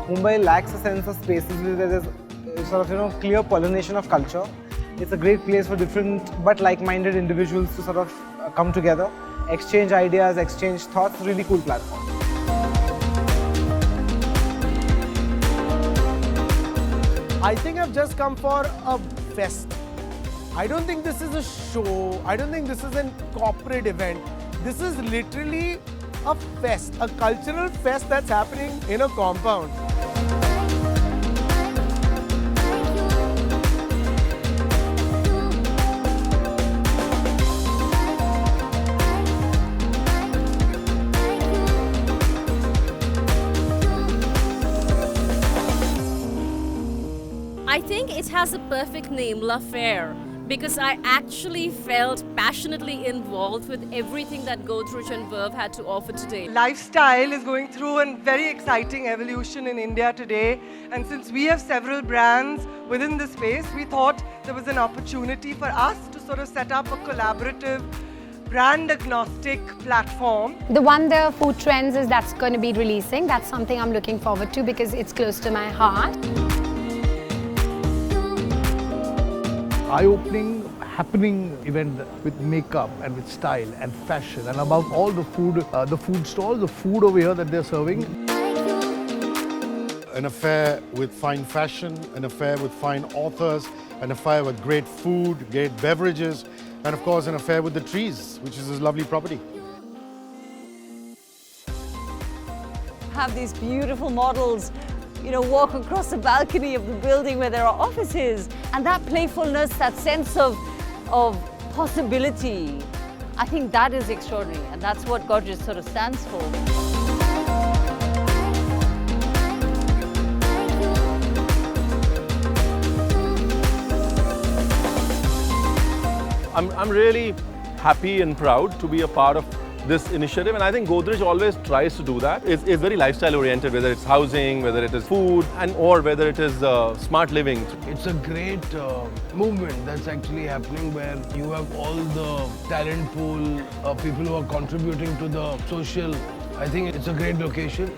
Mumbai lacks a sense of spaces where there's sort of, clear pollination of culture. It's a great place for different but like-minded individuals to sort of come together, exchange ideas, exchange thoughts. Really cool platform. I think I've just come for a fest. I don't think this is a show. I don't think this is a corporate event. This is literally a fest, a cultural fest that's happening in a compound. I think it has a perfect name, Laffaire, because I actually felt passionately involved with everything that Godrej and Verve had to offer today. Lifestyle is going through a very exciting evolution in India today, and since we have several brands within the space, we thought there was an opportunity for us to sort of set up a collaborative brand agnostic platform. The Wonder Food Trends that's going to be releasing. That's something I'm looking forward to because it's close to my heart. Eye-opening, happening event with makeup and with style and fashion, and above all the food stalls, the food over here that they're serving. An affair with fine fashion, an affair with fine authors, an affair with great food, great beverages, and of course an affair with the trees, which is this lovely property. Have these beautiful models walk across the balcony of the building where there are offices, and that playfulness, that sense of possibility, I think that is extraordinary, and that's what Godrej sort of stands for. I'm really happy and proud to be a part of this initiative, and I think Godrej always tries to do that. It's very lifestyle oriented, whether it's housing, whether it is food, or whether it is smart living. It's a great movement that's actually happening where you have all the talent pool, people who are contributing to the social. I think it's a great location.